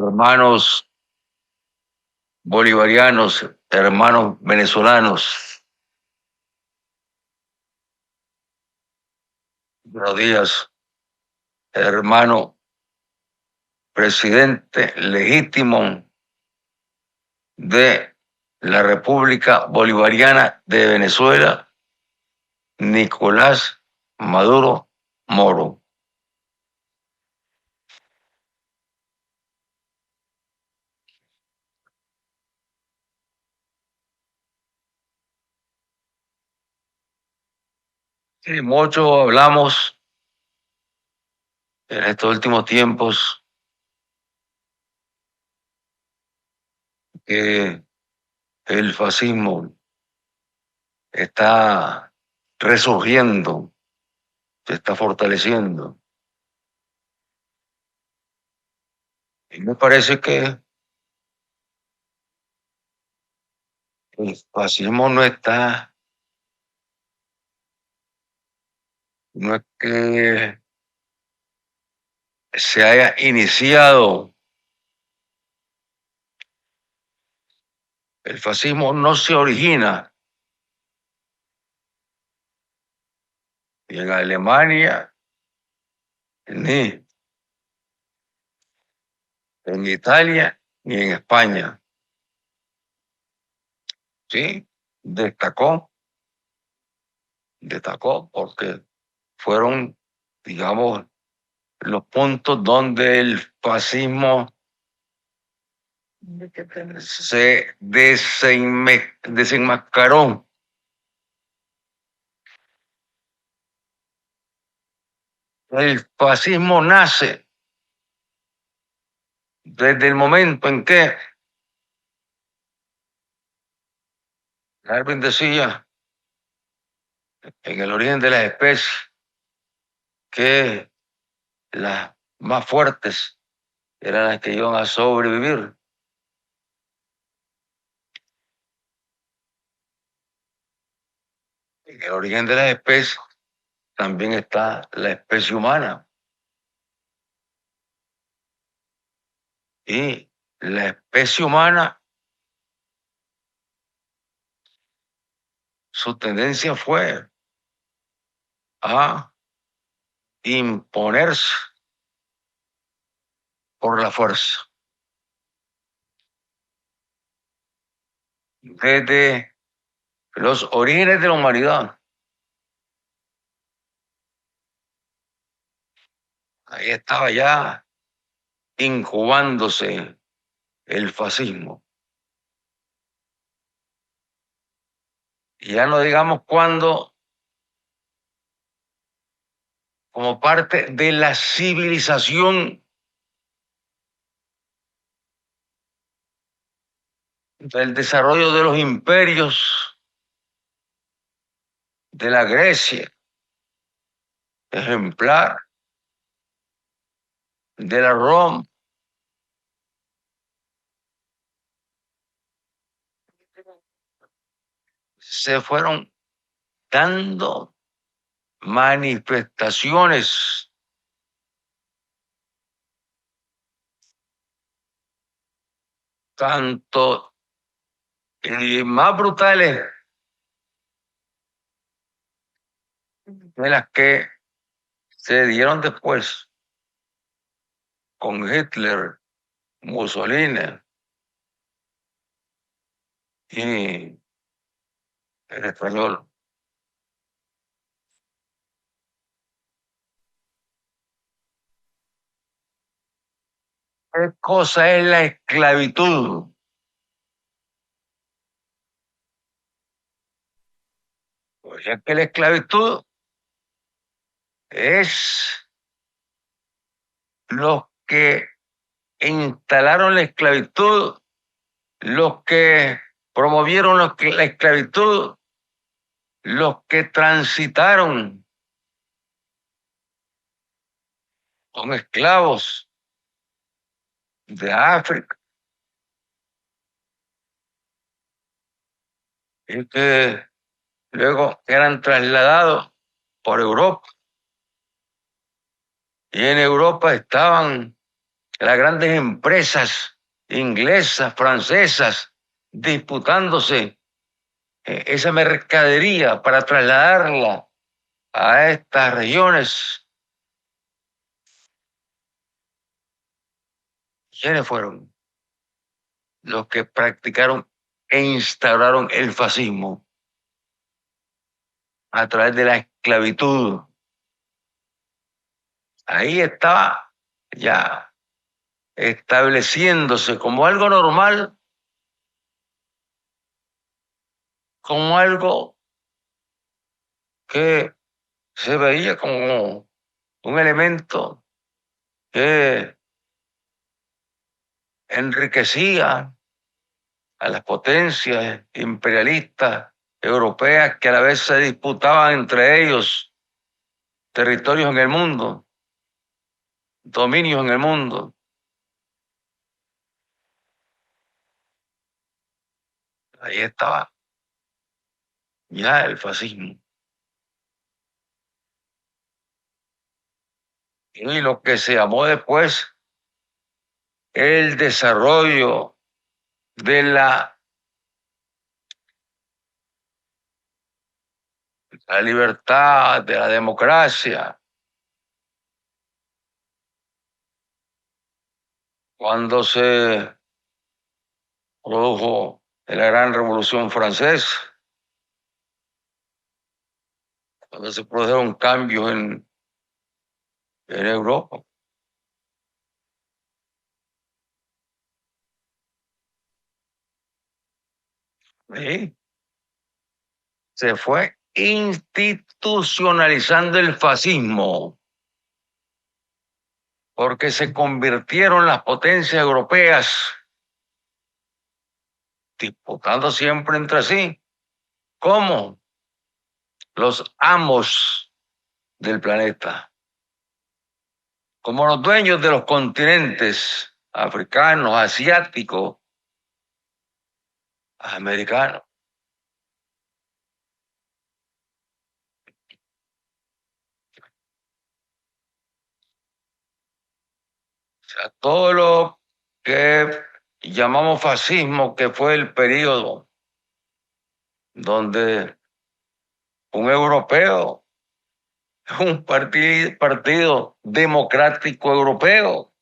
hermanos bolivarianos, hermanos venezolanos. Buenos días, hermano presidente legítimo de la República Bolivariana de Venezuela, Nicolás Maduro Moro. Sí, mucho hablamos en estos últimos tiempos que el fascismo está resurgiendo, se está fortaleciendo. Y me parece que el fascismo no es que se haya iniciado. El fascismo no se origina ni en Alemania, ni en Italia, ni en España. Sí, destacó porque fueron, digamos, los puntos donde el fascismo se desenmascaró. El fascismo nace desde el momento en que Darwin decía en el origen de las especies que las más fuertes eran las que iban a sobrevivir. En el origen de las especies también está la especie humana. Y la especie humana, su tendencia fue a imponerse por la fuerza. Desde los orígenes de la humanidad, ahí estaba ya incubándose el fascismo. Y ya no digamos cuándo, como parte de la civilización del desarrollo de los imperios de la Grecia ejemplar, de la Roma, se fueron dando manifestaciones tanto más brutales de las que se dieron después con Hitler, Mussolini y el español. ¿Qué cosa es la esclavitud? Pues ya que la esclavitud es los que instalaron la esclavitud, los que promovieron la esclavitud, los que transitaron con esclavos de África y que luego eran trasladados por Europa. Y en Europa estaban las grandes empresas inglesas, francesas, disputándose esa mercadería para trasladarla a estas regiones. ¿Quiénes fueron los que practicaron e instauraron el fascismo a través de la esclavitud? Ahí estaba ya estableciéndose como algo normal, como algo que se veía como un elemento que enriquecía a las potencias imperialistas europeas que a la vez se disputaban entre ellos territorios en el mundo, dominios en el mundo. Ahí estaba ya el fascismo. Y lo que se llamó después el desarrollo de la libertad, de la democracia, cuando se produjo la gran Revolución Francesa, cuando se produjeron cambios en Europa. ¿Sí? Se fue institucionalizando el fascismo, porque se convirtieron las potencias europeas, disputando siempre entre sí, como los amos del planeta, como los dueños de los continentes africanos, asiáticos, americanos. O sea, todo lo que llamamos fascismo, que fue el periodo donde un europeo, un partido democrático europeo,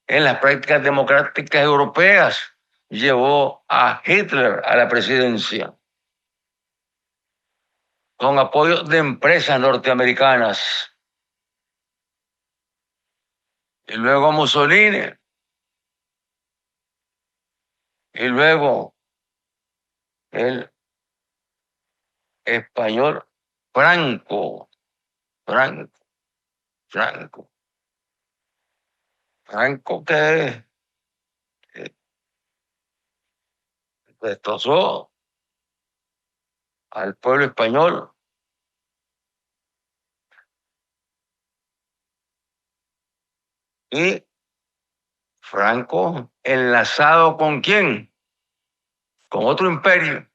en las prácticas democráticas europeas, llevó a Hitler a la presidencia con apoyo de empresas norteamericanas. Y luego Mussolini, y luego el español Franco, Franco, Franco, Franco que destrozó al pueblo español. Y Franco enlazado con quién? Con otro imperio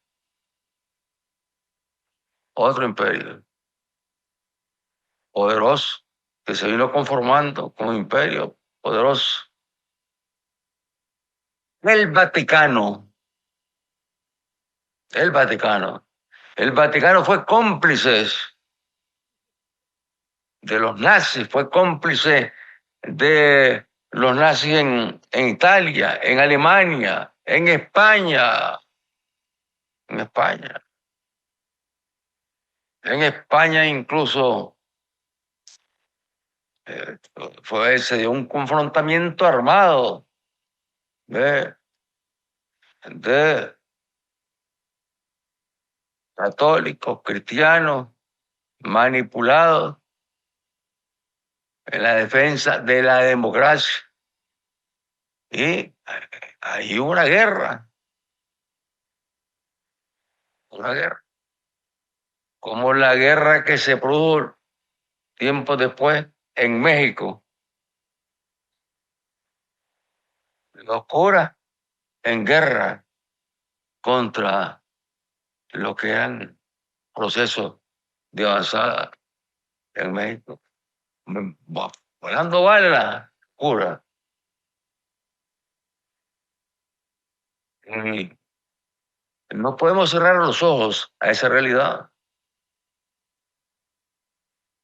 poderoso que se vino conformando como imperio poderoso. El Vaticano, el Vaticano. El Vaticano fue cómplice de los nazis, fue cómplice de los nazis en Italia, en Alemania, en España, en España. En España incluso se dio un confrontamiento armado de, de católicos, cristianos, manipulados en la defensa de la democracia. Y hay una guerra, como la guerra que se produjo tiempo después en México. Los curas en guerra contra lo que eran procesos de avanzada en México. Volando balas, cura. Y no podemos cerrar los ojos a esa realidad.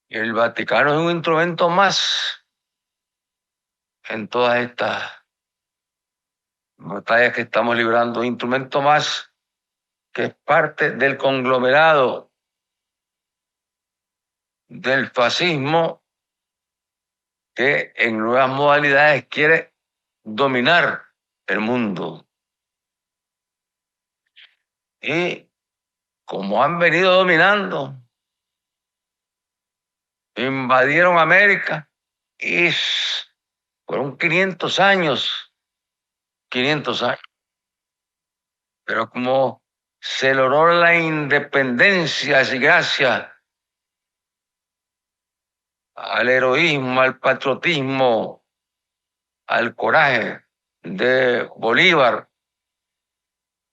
El Vaticano es un instrumento más en todas estas batallas que estamos librando, un instrumento más que es parte del conglomerado del fascismo que en nuevas modalidades quiere dominar el mundo. Y como han venido dominando, invadieron América y fueron 500 años, 500 años. Pero como se logró la independencia y gracias al heroísmo, al patriotismo, al coraje de Bolívar,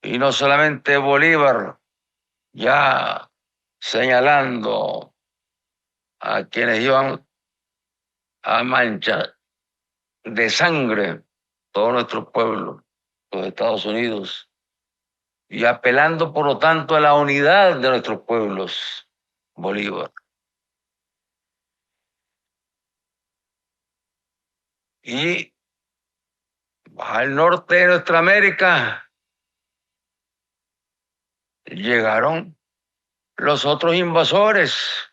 y no solamente Bolívar, ya señalando a quienes iban a manchar de sangre todo nuestro pueblo, los Estados Unidos, y apelando por lo tanto a la unidad de nuestros pueblos, Bolívar. Y al norte de nuestra América llegaron los otros invasores.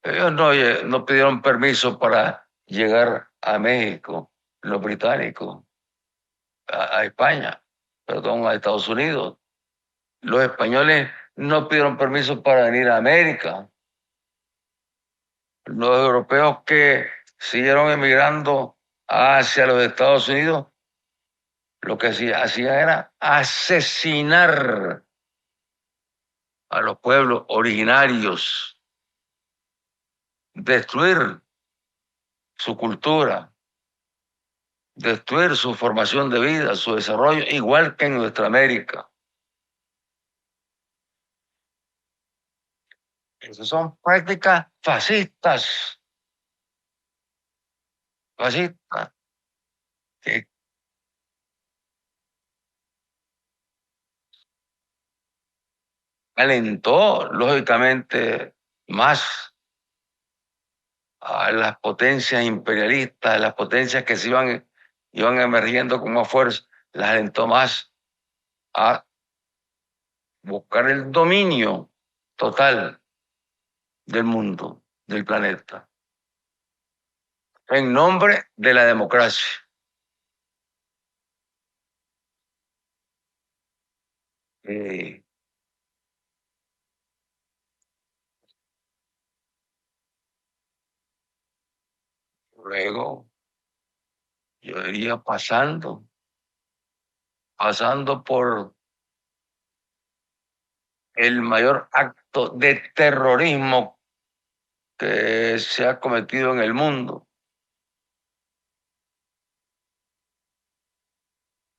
Ellos no pidieron permiso para llegar a México, los británicos, a España, perdón, a Estados Unidos. Los españoles no pidieron permiso para venir a América. Los europeos que siguieron emigrando hacia los Estados Unidos, lo que hacían era asesinar a los pueblos originarios, destruir su cultura, destruir su formación de vida, su desarrollo, igual que en nuestra América. Esas son prácticas fascistas, que alentó, lógicamente, más a las potencias imperialistas, a las potencias que iban emergiendo con más fuerza, las alentó más a buscar el dominio total del mundo, del planeta, en nombre de la democracia. Eh, Luego, yo iría pasando por el mayor acto de terrorismo que se ha cometido en el mundo.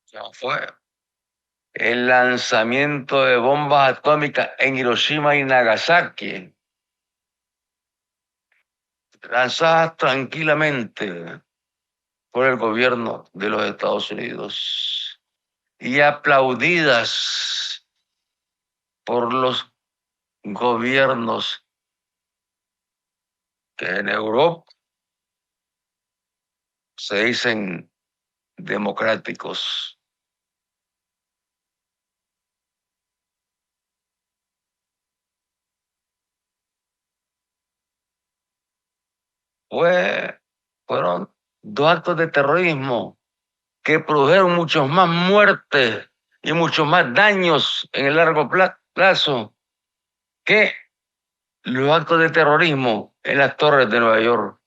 Ya fue el lanzamiento de bombas atómicas en Hiroshima y Nagasaki, lanzadas tranquilamente por el gobierno de los Estados Unidos y aplaudidas por los gobiernos que en Europa se dicen democráticos. Fueron dos actos de terrorismo que produjeron muchos más muertes y muchos más daños en el largo plazo que los actos de terrorismo en las torres de Nueva York.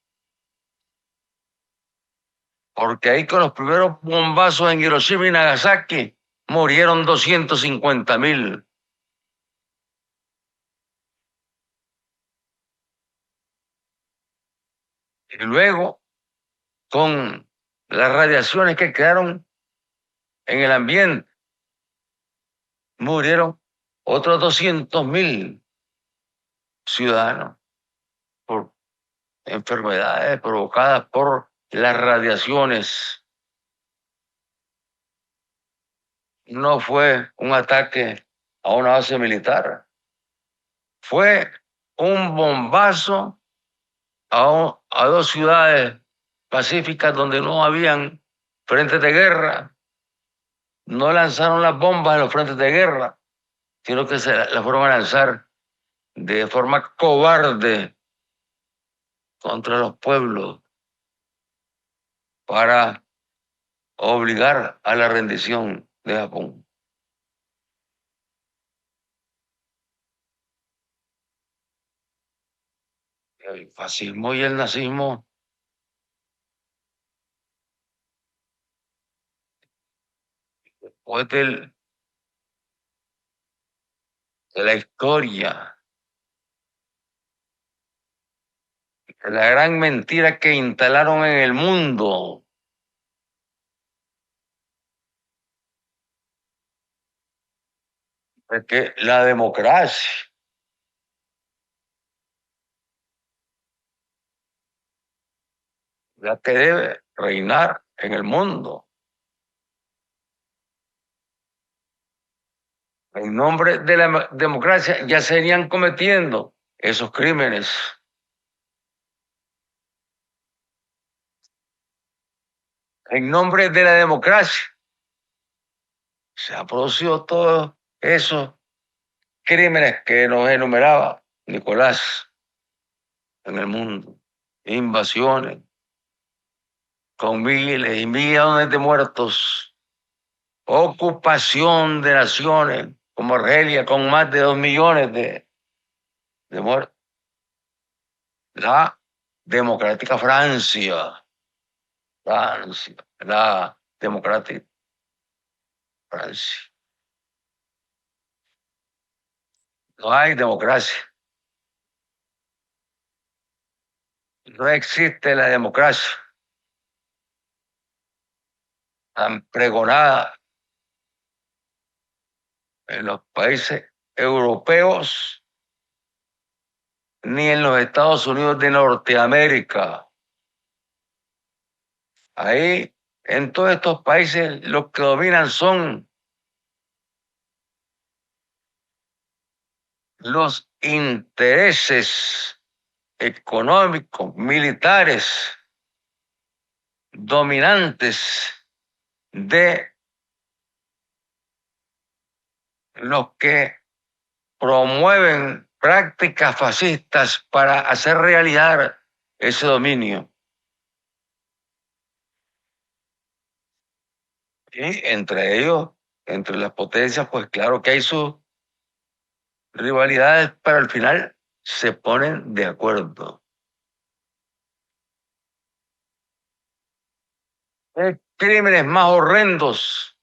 Porque ahí con los primeros bombazos en Hiroshima y Nagasaki murieron 250,000. Y luego, con las radiaciones que quedaron en el ambiente, murieron otros 200,000 ciudadanos por enfermedades provocadas por las radiaciones no fue un ataque a una base militar, fue un bombazo a dos ciudades pacíficas donde no habían frentes de guerra. No lanzaron las bombas en los frentes de guerra, sino que se las fueron a lanzar de forma cobarde contra los pueblos para obligar a la rendición de Japón. El fascismo y el nazismo, después de la historia, de la gran mentira que instalaron en el mundo, de que la democracia, la que debe reinar en el mundo, en nombre de la democracia, ya serían cometiendo esos crímenes. En nombre de la democracia se han producido todos esos crímenes que nos enumeraba Nicolás en el mundo. Invasiones con miles y millones de muertos, ocupación de naciones como Argelia con más de 2 millones de muertos. La democrática Francia, la democrática Francia. No hay democracia. No existe la democracia tan pregonada en los países europeos ni en los Estados Unidos de Norteamérica. Ahí, en todos estos países, los que dominan son los intereses económicos, militares, dominantes de los que promueven prácticas fascistas para hacer realidad ese dominio. Y entre ellos, entre las potencias, pues claro que hay sus rivalidades, pero al final se ponen de acuerdo. Crímenes más horrendos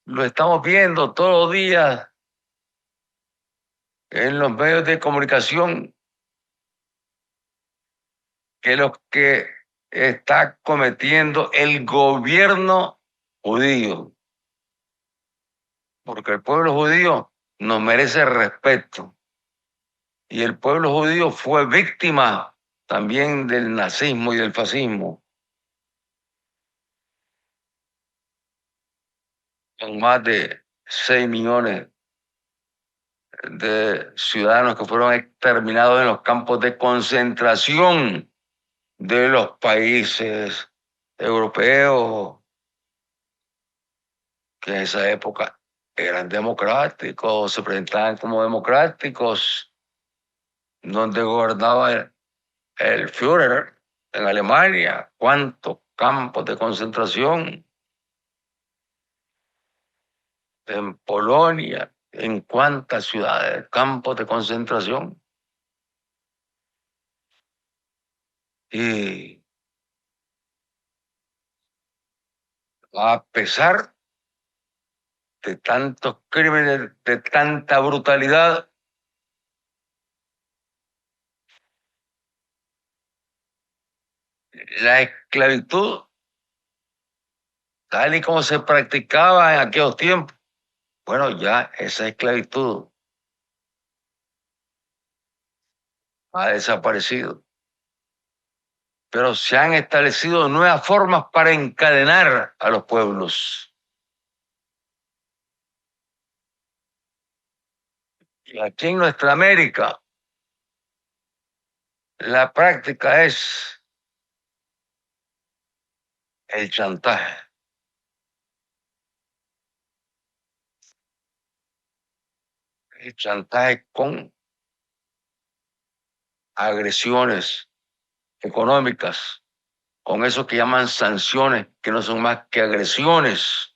lo estamos viendo todos los días en los medios de comunicación que los que está cometiendo el gobierno judío, porque el pueblo judío no merece respeto y el pueblo judío fue víctima también del nazismo y del fascismo. Son más de 6 millones de ciudadanos que fueron exterminados en los campos de concentración de los países europeos que en esa época eran democráticos, se presentaban como democráticos, donde gobernaba el Führer en Alemania, cuántos campos de concentración, en Polonia, en cuántas ciudades, campos de concentración. Y a pesar de tantos crímenes, de tanta brutalidad, la esclavitud, tal y como se practicaba en aquellos tiempos, bueno, ya esa esclavitud ha desaparecido. Pero se han establecido nuevas formas para encadenar a los pueblos. Y aquí en nuestra América, la práctica es el chantaje. El chantaje con agresiones económicas, con eso que llaman sanciones, que no son más que agresiones,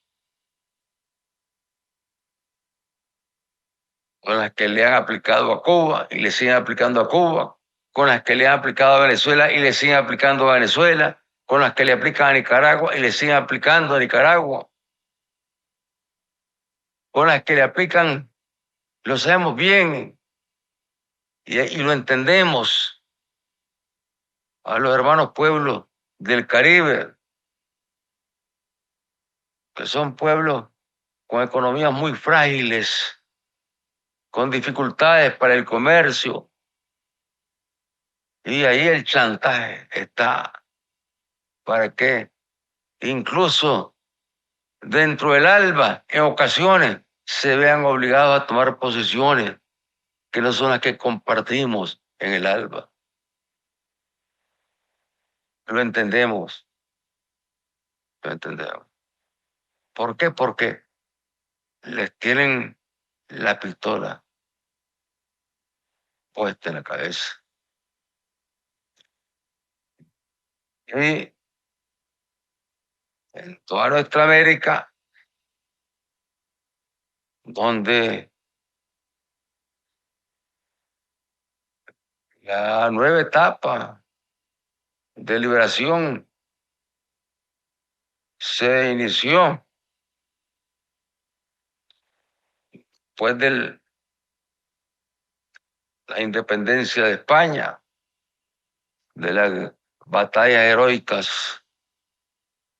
con las que le han aplicado a Cuba y le siguen aplicando a Cuba, con las que le han aplicado a Venezuela y le siguen aplicando a Venezuela, con las que le aplican a Nicaragua y le siguen aplicando a Nicaragua, con las que le aplican, lo sabemos bien y lo entendemos, a los hermanos pueblos del Caribe, que son pueblos con economías muy frágiles, con dificultades para el comercio. Y ahí el chantaje está para que incluso dentro del ALBA, en ocasiones, se vean obligados a tomar posiciones que no son las que compartimos en el ALBA. Lo entendemos, lo entendemos. ¿Por qué? Porque les tienen la pistola puesta en la cabeza. Y en toda nuestra América, donde la nueva etapa de liberación se inició después de la independencia de España, de las batallas heroicas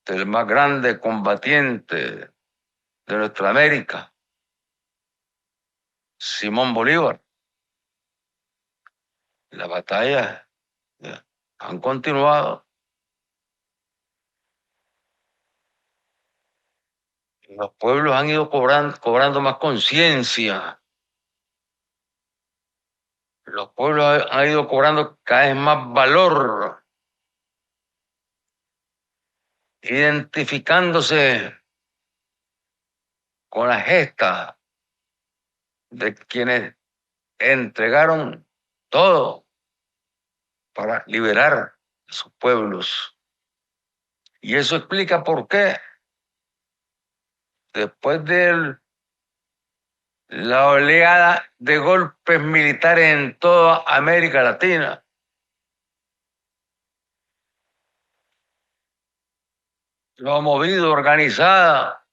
del más grande combatiente de nuestra América, Simón Bolívar. Las batallas han continuado. Los pueblos han ido cobrando más conciencia. Los pueblos han ido cobrando cada vez más valor, identificándose con la gesta de quienes entregaron todo para liberar a sus pueblos. Y eso explica por qué, después de la oleada de golpes militares en toda América Latina, lo ha movido organizada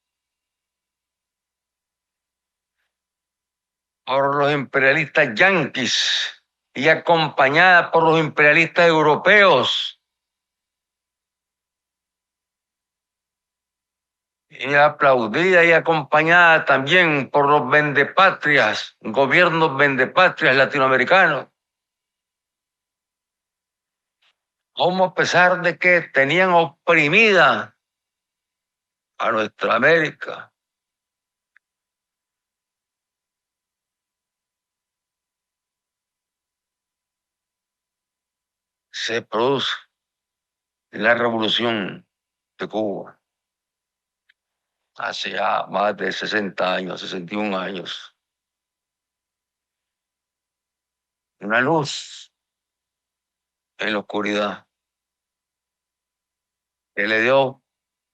por los imperialistas yanquis y acompañada por los imperialistas europeos y aplaudida y acompañada también por los vendepatrias, gobiernos vendepatrias latinoamericanos. Como a pesar de que tenían oprimida a nuestra América, se produce la revolución de Cuba hace ya más de 60 años, 61 años. Una luz en la oscuridad que le dio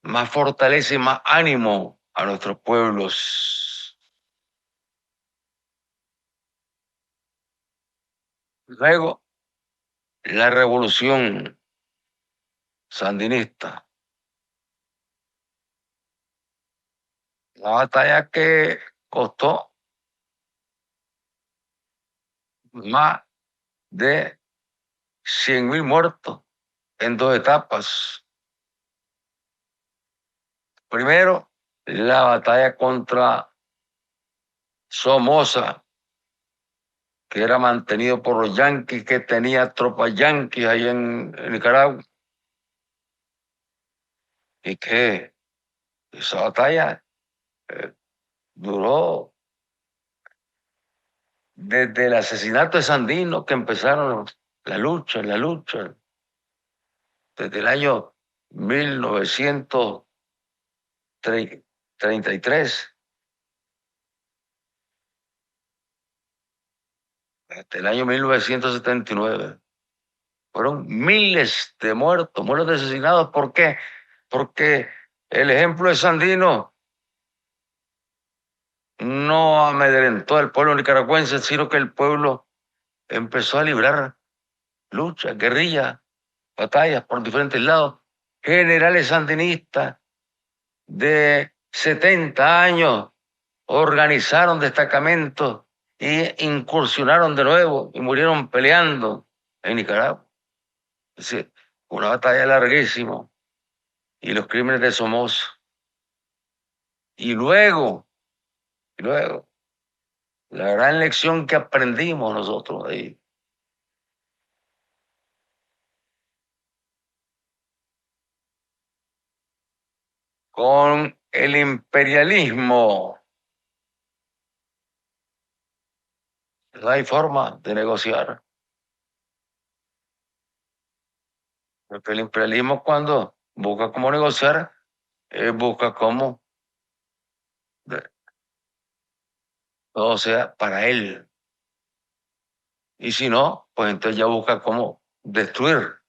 más fortaleza y más ánimo a nuestros pueblos. Luego, la revolución sandinista, la batalla que costó más de 100,000 muertos en dos etapas. Primero, la batalla contra Somoza, que era mantenido por los yanquis, que tenía tropas yanquis ahí en Nicaragua, y que esa batalla duró desde el asesinato de Sandino que empezaron la lucha, desde el año 1933 hasta el año 1979. Fueron miles de muertos, de asesinados. ¿Por qué? Porque el ejemplo de Sandino no amedrentó al pueblo nicaragüense, sino que el pueblo empezó a librar luchas, guerrillas, batallas por diferentes lados. Generales sandinistas de 70 años organizaron destacamentos y incursionaron de nuevo y murieron peleando en Nicaragua. Es decir, una batalla larguísima y los crímenes de Somoza. Y luego, la gran lección que aprendimos nosotros ahí. Con el imperialismo no hay forma de negociar. Porque el imperialismo cuando busca cómo negociar, busca cómo todo sea para él. Y si no, pues entonces ya busca cómo destruir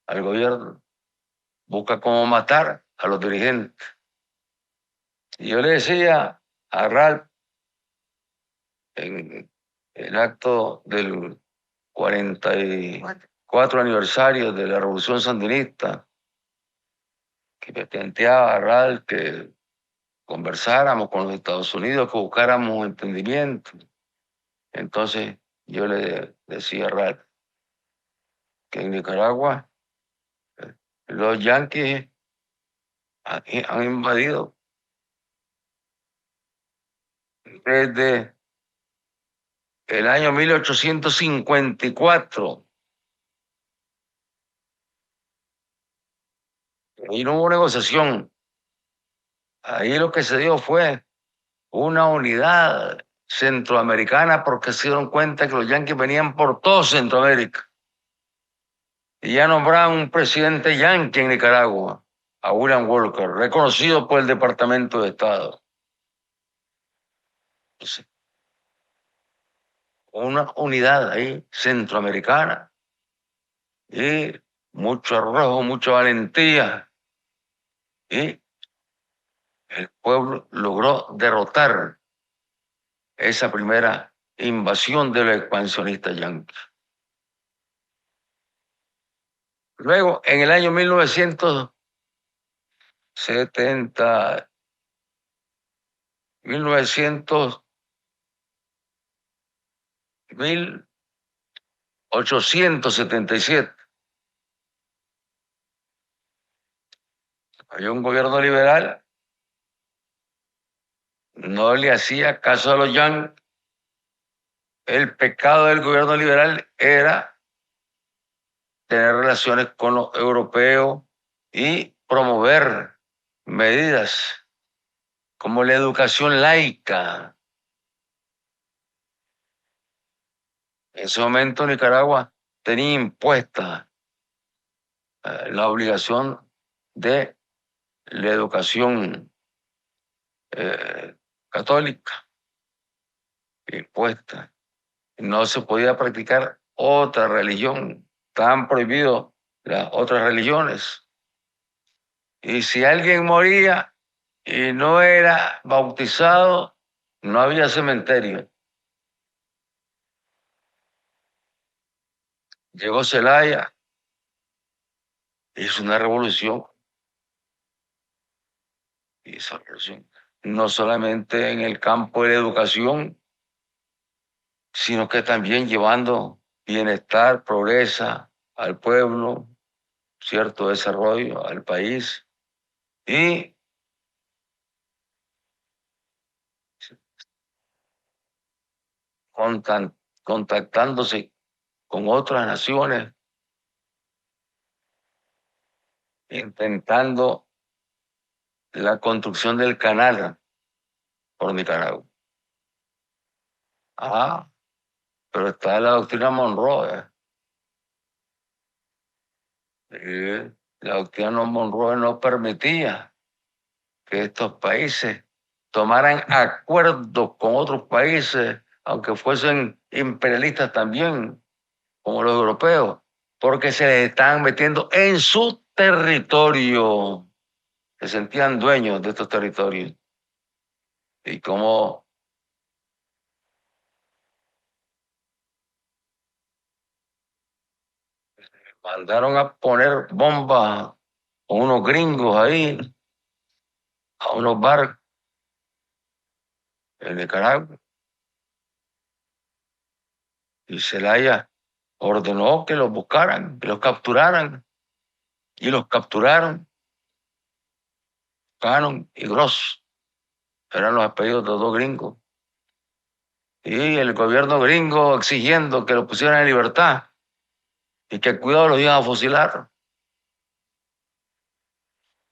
al gobierno, busca cómo matar a los dirigentes. Y yo le decía a Ralph en el acto del 44 aniversario de la Revolución Sandinista, que me planteaba a Ralph que conversáramos con los Estados Unidos, que buscáramos entendimiento. Entonces yo le decía a Ralph que en Nicaragua los yanquis han invadido desde el año 1854. Y no hubo negociación. Ahí lo que se dio fue una unidad centroamericana porque se dieron cuenta que los yanquis venían por todo Centroamérica. Y ya nombraron un presidente yanqui en Nicaragua, a William Walker, reconocido por el Departamento de Estado. Entonces, una unidad ahí centroamericana y mucho arrojo, mucha valentía. Y el pueblo logró derrotar esa primera invasión de los expansionistas yanquis. Luego, en el año 1970, 1877, había un gobierno liberal, no le hacía caso a los yanquis. El pecado del gobierno liberal era tener relaciones con los europeos y promover medidas como la educación laica. En ese momento Nicaragua tenía impuesta la obligación de la educación católica, impuesta. No se podía practicar otra religión, estaban prohibidas las otras religiones. Y si alguien moría y no era bautizado, no había cementerio. Llegó Zelaya, hizo una revolución, no solamente en el campo de la educación, sino que también llevando bienestar, progreso al pueblo, cierto desarrollo al país y contactándose con otras naciones, intentando la construcción del canal por Nicaragua. Ah, pero está la doctrina Monroe. La doctrina Monroe no permitía que estos países tomaran acuerdos con otros países, aunque fuesen imperialistas también, como los europeos, porque se les estaban metiendo en su territorio, se sentían dueños de estos territorios. Y como mandaron a poner bombas con unos gringos ahí, a unos barcos en Nicaragua, y Zelaya ordenó que los buscaran, que los capturaran, y los capturaron. Cannon y Gross eran los apellidos de los dos gringos. Y el gobierno gringo exigiendo que los pusieran en libertad y que cuidado los iban a fusilar.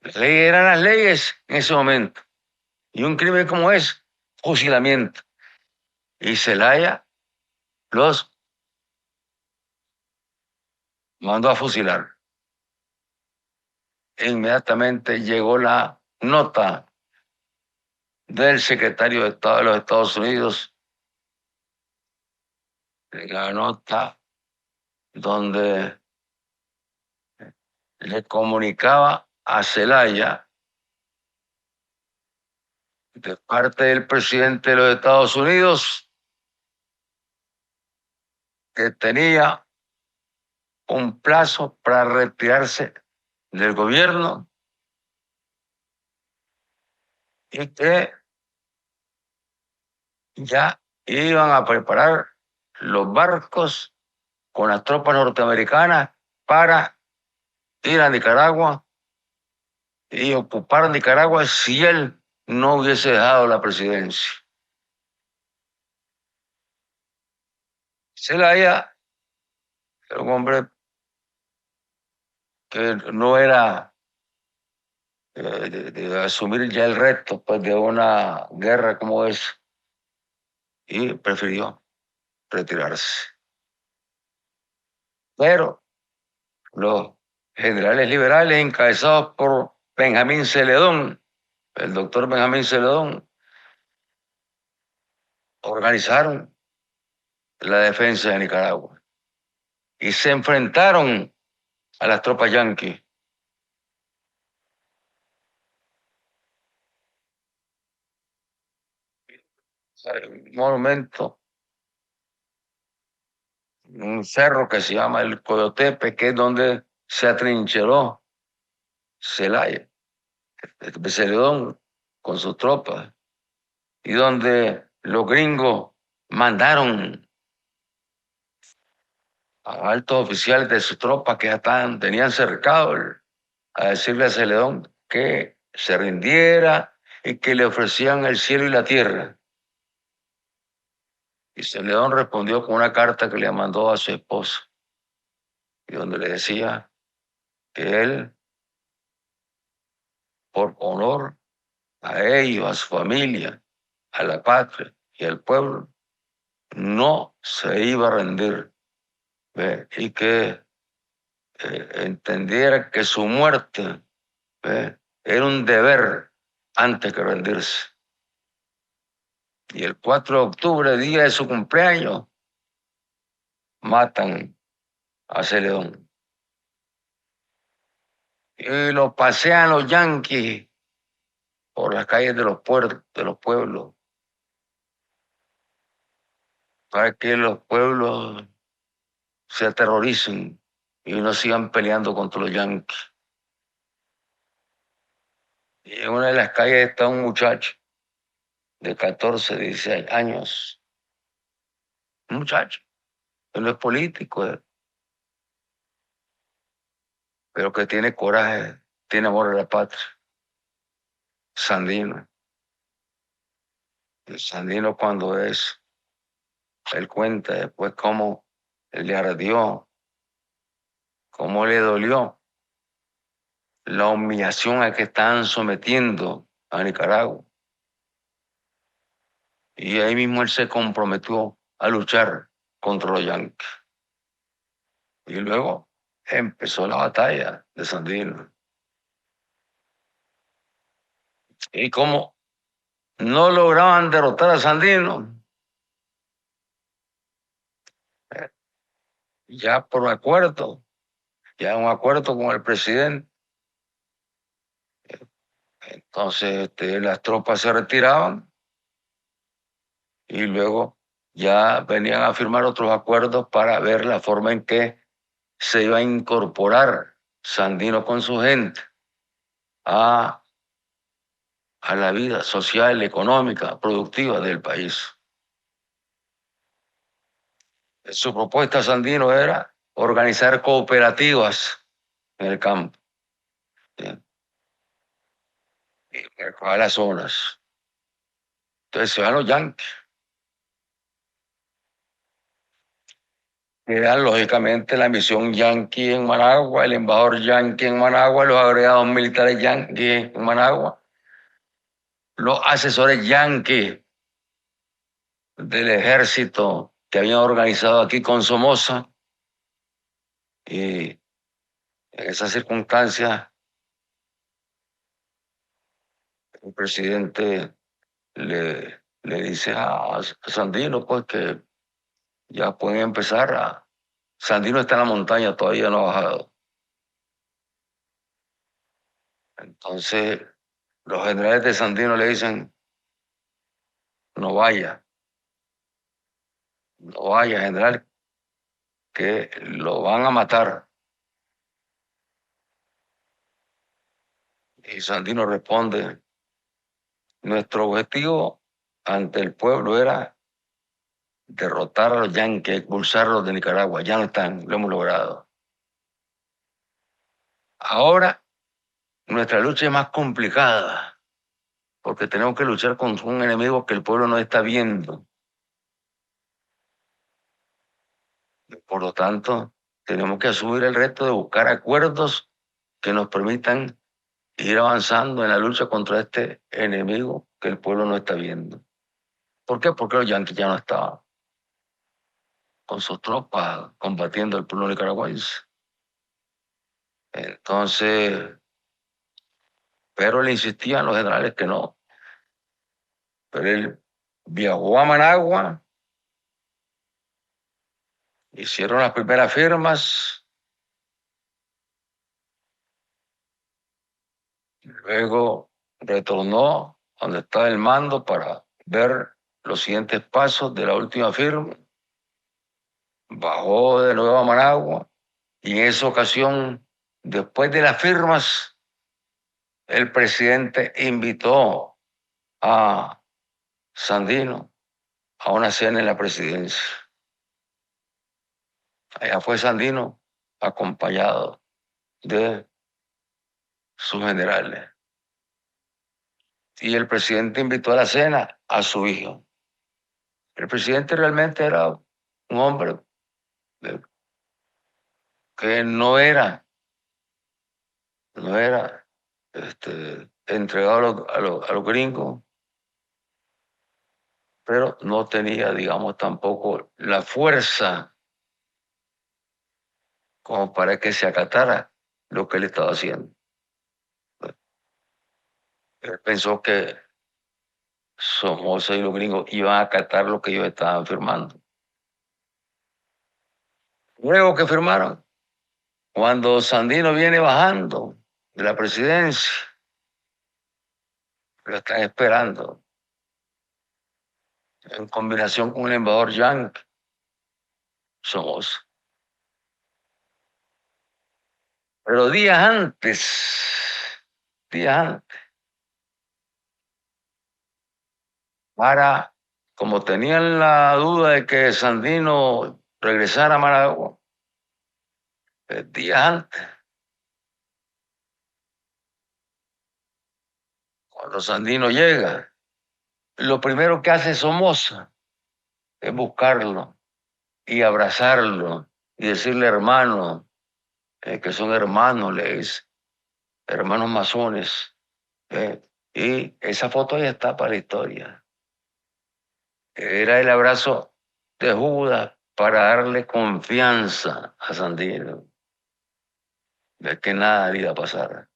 Las leyes eran las leyes en ese momento. Y un crimen como es, fusilamiento. Y Zelaya los mandó a fusilar. E inmediatamente llegó la nota del secretario de Estado de los Estados Unidos, la nota donde le comunicaba a Zelaya de parte del presidente de los Estados Unidos que tenía un plazo para retirarse del gobierno y que ya iban a preparar los barcos con las tropas norteamericanas para ir a Nicaragua y ocupar Nicaragua si él no hubiese dejado la presidencia. Zelaya era un hombre que no era de asumir ya el reto pues, de una guerra como esa y prefirió retirarse. Pero los generales liberales encabezados por Benjamín Celedón, el doctor Benjamín Celedón, organizaron la defensa de Nicaragua y se enfrentaron a las tropas yanquis. Un monumento, un cerro que se llama el Coyotepe, que es donde se atrincheró Zelaya, Celedón con sus tropas, y donde los gringos mandaron a altos oficiales de su tropa que ya tenían cercado a decirle a Celedón que se rindiera y que le ofrecían el cielo y la tierra. Y Celedón respondió con una carta que le mandó a su esposa, y donde le decía que él, por honor a ellos, a su familia, a la patria y al pueblo, no se iba a rendir. ¿Ve? Y que entendiera que su muerte, ¿ve?, era un deber antes que rendirse. Y el 4 de octubre, día de su cumpleaños, matan a Celedón. Y lo pasean los yanquis por las calles de los puertos, de los pueblos, para que los pueblos se aterroricen y no sigan peleando contra los yanquis. Y en una de las calles está un muchacho de 14, 16 años, un muchacho, que no es político, pero que tiene coraje, tiene amor a la patria. Sandino. El Sandino cuando él cuenta después cómo le ardió, cómo le dolió la humillación a que estaban sometiendo a Nicaragua. Y ahí mismo él se comprometió a luchar contra los yanquis. Y luego empezó la batalla de Sandino. Y como no lograban derrotar a Sandino, ya por acuerdo, ya un acuerdo con el presidente, entonces las tropas se retiraban y luego ya venían a firmar otros acuerdos para ver la forma en que se iba a incorporar Sandino con su gente a la vida social, económica, productiva del país. Su propuesta, Sandino, era organizar cooperativas en el campo, ¿sí? Y mejorar las zonas. Entonces se van los yanquis. Eran lógicamente la misión yanqui en Managua, el embajador yanqui en Managua, los agregados militares yanquis en Managua, los asesores yanquis del ejército que habían organizado aquí con Somoza. Y en esas circunstancias, el presidente le dice a Sandino pues que ya pueden empezar a... Sandino está en la montaña, todavía no ha bajado. Entonces, los generales de Sandino le dicen, no vaya, no vaya, general, que lo van a matar. Y Sandino responde, nuestro objetivo ante el pueblo era derrotar a los yanquis, expulsarlos de Nicaragua. Ya no están, lo hemos logrado. Ahora nuestra lucha es más complicada porque tenemos que luchar contra un enemigo que el pueblo no está viendo. Por lo tanto, tenemos que asumir el reto de buscar acuerdos que nos permitan ir avanzando en la lucha contra este enemigo que el pueblo no está viendo. ¿Por qué? Porque los yanquis ya no estaban con sus tropas combatiendo al pueblo nicaragüense. Entonces, pero le insistían los generales que no. Pero él viajó a Managua, hicieron las primeras firmas, luego retornó donde estaba el mando para ver los siguientes pasos de la última firma, bajó de nuevo a Managua y en esa ocasión, después de las firmas, el presidente invitó a Sandino a una cena en la presidencia. Allá fue Sandino acompañado de sus generales. Y el presidente invitó a la cena a su hijo. El presidente realmente era un hombre que no era entregado a los gringos, pero no tenía, digamos, tampoco la fuerza como para que se acatara lo que él estaba haciendo. Él pensó que Somoza y los gringos iban a acatar lo que ellos estaban firmando. Luego que firmaron, cuando Sandino viene bajando de la presidencia, lo están esperando en combinación con el embajador yanqui, Somoza. Pero días antes, como tenían la duda de que Sandino regresara a Managua, días antes, cuando Sandino llega, lo primero que hace Somoza es buscarlo y abrazarlo y decirle hermano, que son hermanos, le dice, hermanos masones. Y esa foto ya está para la historia. Era el abrazo de Judas para darle confianza a Sandino de que nada le iba a pasar.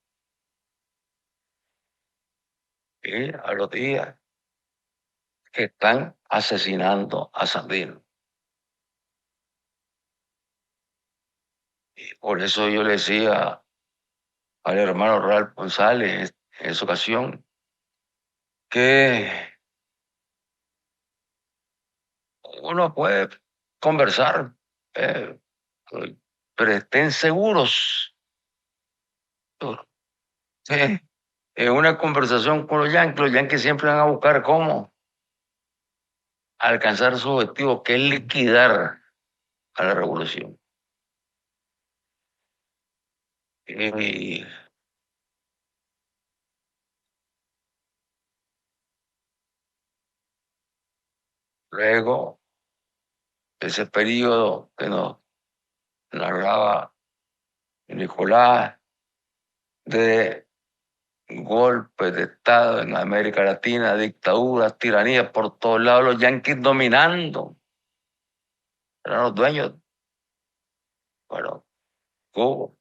Y a los días que están asesinando a Sandino. Y por eso yo le decía al hermano Ralph González en esa ocasión que uno puede conversar, eh, pero estén seguros que en una conversación con los Yankees siempre van a buscar cómo alcanzar su objetivo, que es liquidar a la revolución. Y luego, ese periodo que nos narraba Nicolás de golpes de Estado en América Latina, dictaduras, tiranías por todos lados, los yanquis dominando, eran los dueños, bueno, Cuba.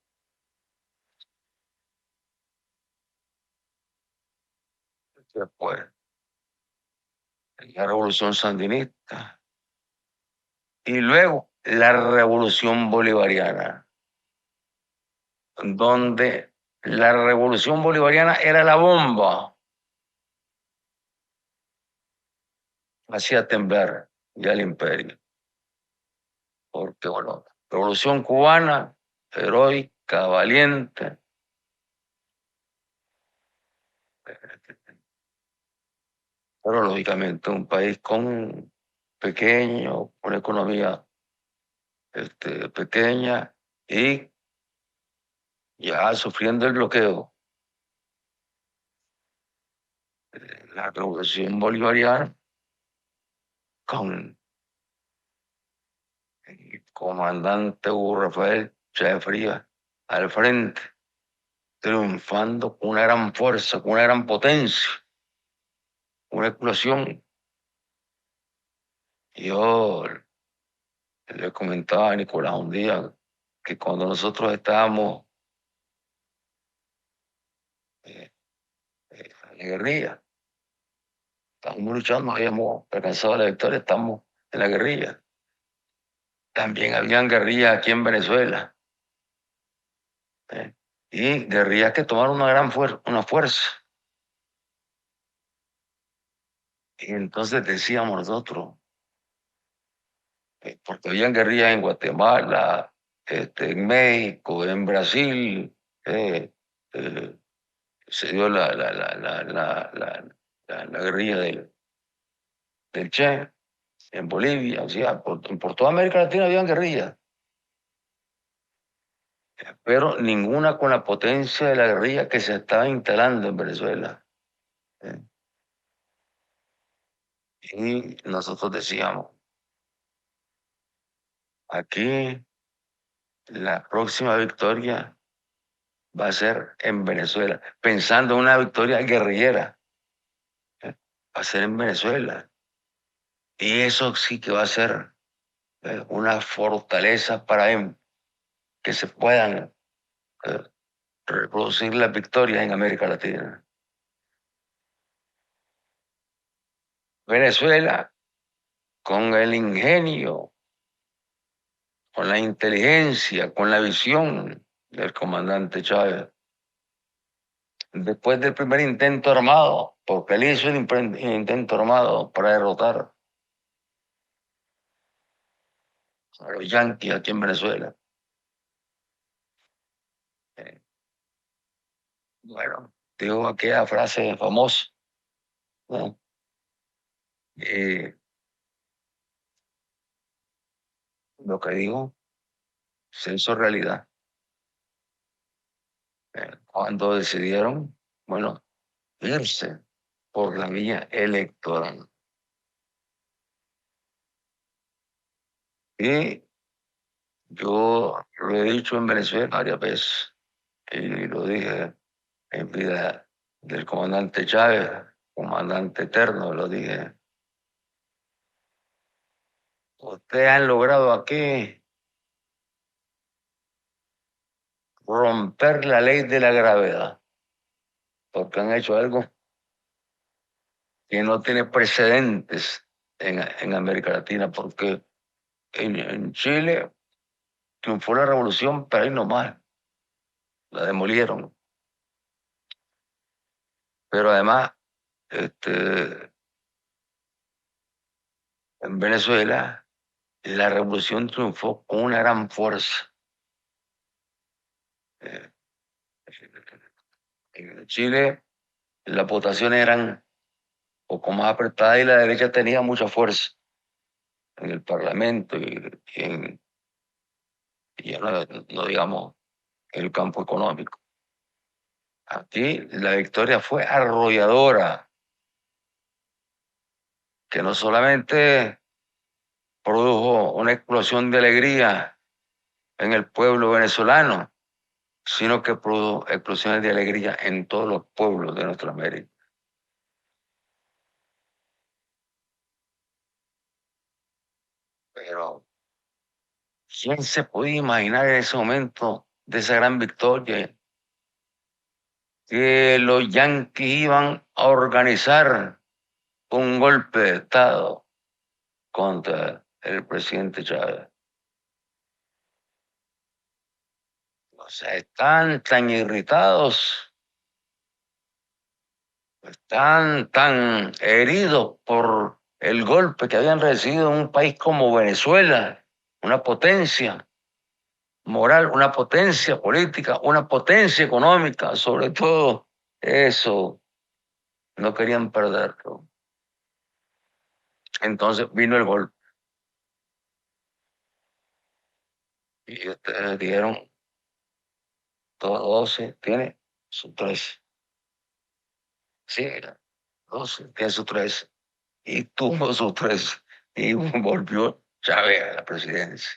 Después, la revolución sandinista y luego la revolución bolivariana, donde la revolución bolivariana era la bomba, hacía temblar ya el imperio. Porque, bueno, revolución cubana, heroica, valiente, pero lógicamente un país con pequeño, una economía pequeña y ya sufriendo el bloqueo. La revolución bolivariana con el comandante Hugo Rafael Chávez Frías al frente, triunfando con una gran fuerza, con una gran potencia, una explosión. Yo le comentaba a Nicolás un día que cuando nosotros estábamos eh, en la guerrilla, estábamos luchando, habíamos alcanzado la victoria, estamos en la guerrilla. También habían guerrillas aquí en Venezuela, y guerrillas que tomaron una gran una fuerza. Y entonces decíamos nosotros, porque habían guerrillas en Guatemala, en México, en Brasil, eh, se dio la guerrilla del Che, en Bolivia, o sea, por toda América Latina habían guerrillas, pero ninguna con la potencia de la guerrilla que se estaba instalando en Venezuela. ¿Eh? Y nosotros decíamos, aquí la próxima victoria va a ser en Venezuela, pensando en una victoria guerrillera, ¿eh? Va a ser en Venezuela. Y eso sí que va a ser una fortaleza para que se puedan eh, reproducir las victorias en América Latina. Venezuela, con el ingenio, con la inteligencia, con la visión del comandante Chávez, después del primer intento armado, porque él hizo el intento armado para derrotar a los yanquis aquí en Venezuela. Eh, bueno, digo aquella frase famosa, ¿no? Lo que digo se hizo realidad. Cuando decidieron, bueno, irse por la vía electoral. Y yo lo he dicho en Venezuela varias veces, y lo dije en vida del comandante Chávez, comandante eterno, lo dije. ustedes han logrado aquí romper la ley de la gravedad, porque han hecho algo que no tiene precedentes en América Latina, porque en Chile triunfó la revolución, pero ahí nomás la demolieron. Pero además, este, en Venezuela, la revolución triunfó con una gran fuerza. Eh, En Chile, las votaciones eran un poco más apretadas y la derecha tenía mucha fuerza en el Parlamento y no, no digamos en el campo económico. Aquí la victoria fue arrolladora, que no solamente produjo una explosión de alegría en el pueblo venezolano, sino que produjo explosiones de alegría en todos los pueblos de nuestra América. Pero, ¿quién se podía imaginar en ese momento de esa gran victoria que los yanquis iban a organizar un golpe de Estado contra el presidente Chávez? O sea, están tan irritados, están tan heridos por el golpe que habían recibido en un país como Venezuela, una potencia moral, una potencia política, una potencia económica, sobre todo eso, no querían perderlo. Entonces vino el golpe y ustedes dijeron, todo 12 tiene su 13. Sí, 12 tiene su 13 y tuvo su 13 y volvió Chávez a la presidencia.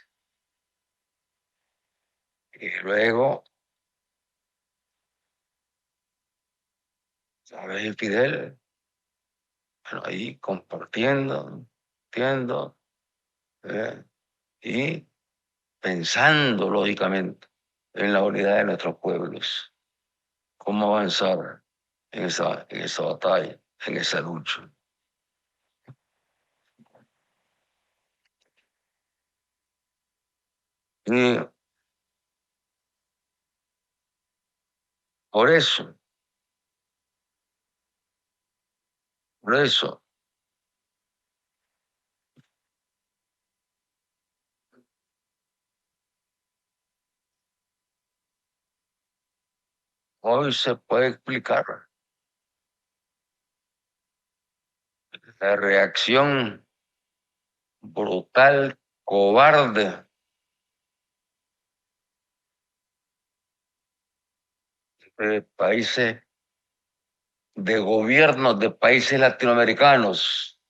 Y luego Chávez y Fidel, bueno, ahí compartiendo, entiendo, ¿eh? Y pensando lógicamente en la unidad de nuestros pueblos, cómo avanzar en esa batalla, en esa lucha. Y por eso, por eso, hoy se puede explicar la reacción brutal, cobarde de países, de gobiernos de países latinoamericanos,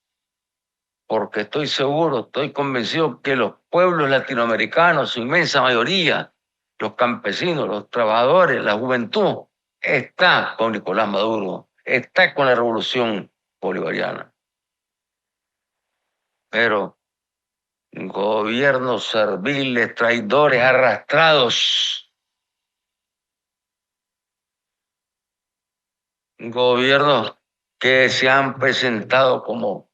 porque estoy seguro, estoy convencido que los pueblos latinoamericanos, su inmensa mayoría, los campesinos, los trabajadores, la juventud, está con Nicolás Maduro, está con la revolución bolivariana. Pero gobiernos serviles, traidores, arrastrados, gobiernos que se han presentado como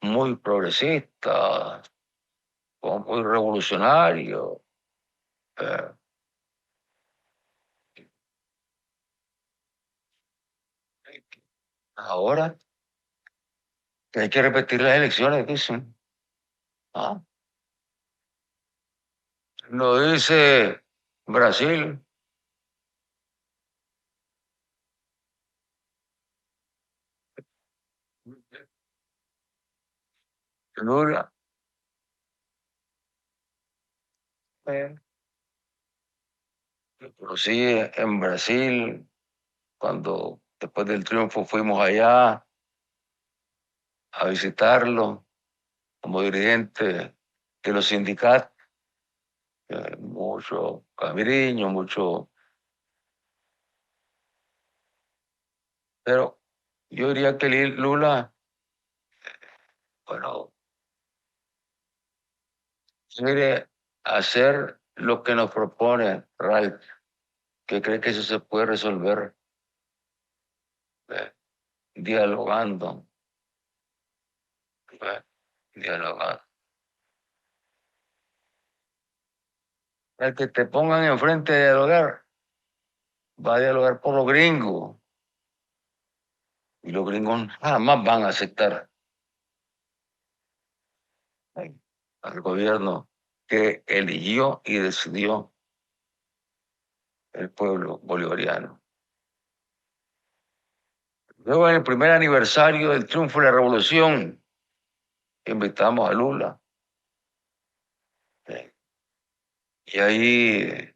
muy progresistas, como muy revolucionarios. eh, Ahora hay que repetir las elecciones, dicen. Ah, lo dice Brasil, Lula, eh, pero sí, en Brasil, cuando después del triunfo fuimos allá a visitarlo como dirigente de los sindicatos, mucho camiriño, mucho, pero yo diría que Lula, bueno, quiere hacer lo que nos propone Ralph, que cree que eso se puede resolver dialogando, eh, dialogando. El que te pongan enfrente de dialogar, va a dialogar por los gringos, y los gringos jamás van a aceptar al gobierno que eligió y decidió el pueblo bolivariano. Luego, en el primer aniversario del triunfo de la revolución, invitamos a Lula. Y ahí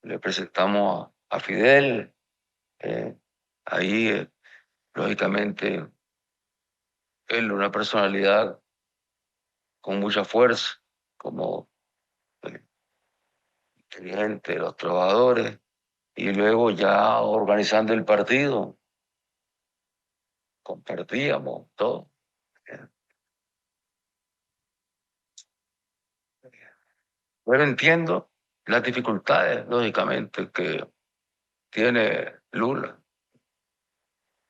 le presentamos a Fidel. eh, Ahí, lógicamente, él, una personalidad con mucha fuerza, como eh, dirigente de los trabajadores, y luego ya organizando el partido, compartíamos todo. eh. Pero entiendo las dificultades, lógicamente, que tiene Lula.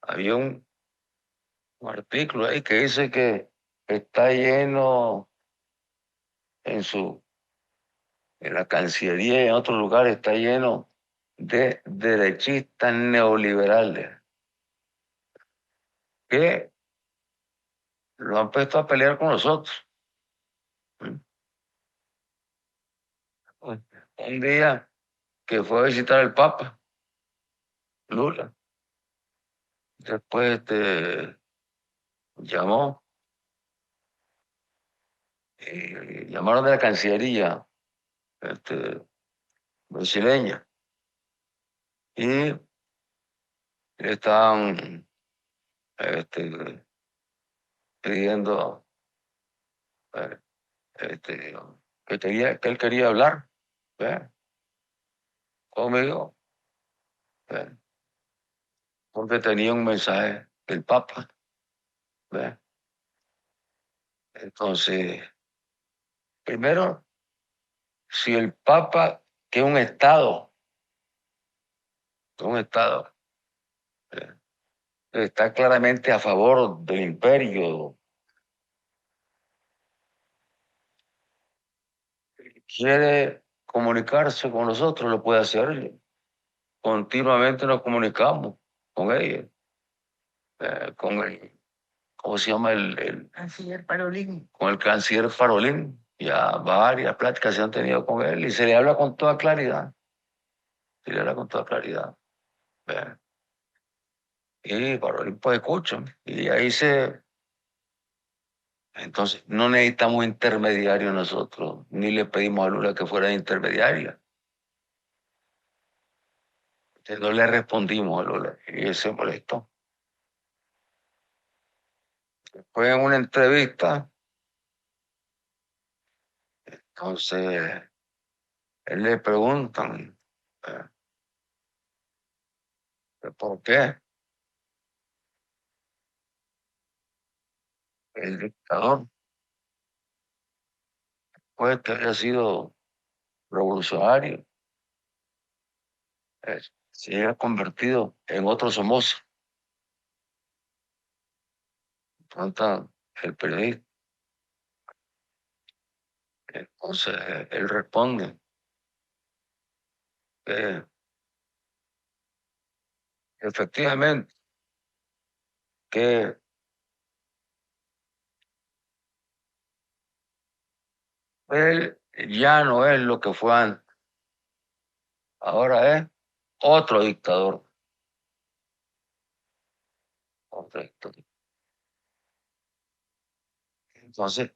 Había un artículo ahí que dice que está lleno en en la Cancillería y en otros lugares está lleno de derechistas neoliberales que lo han puesto a pelear con nosotros. Un día que fue a visitar al Papa, Lula, después llamó, y llamaron de la Cancillería este, brasileña y le estaban este, pidiendo eh, este, que él quería hablar, ¿ve? Conmigo, ¿ve? Porque tenía un mensaje del Papa, ¿ve? Entonces, primero, si el Papa, que es un Estado, ¿ve? Está claramente a favor del imperio, quiere comunicarse con nosotros, lo puede hacer. Continuamente nos comunicamos con ellos, con el, ¿cómo se llama? El canciller Parolín. Con el canciller Parolín. Ya varias pláticas se han tenido con él y se le habla con toda claridad. Se le habla con toda claridad. ¿Ve? Y Parolín pues escucha. Y ahí se... Entonces, no necesitamos intermediarios nosotros, ni le pedimos a Lula que fuera intermediaria. Entonces, no le respondimos a Lula y él se molestó. Fue en una entrevista, entonces él le preguntan, eh, ¿por qué el dictador, pues que había sido revolucionario, se haya convertido en otro Somoza? Pregunta el periodista. Entonces él responde que efectivamente que él ya no es lo que fue antes, ahora es otro dictador. Otro dictador. Entonces,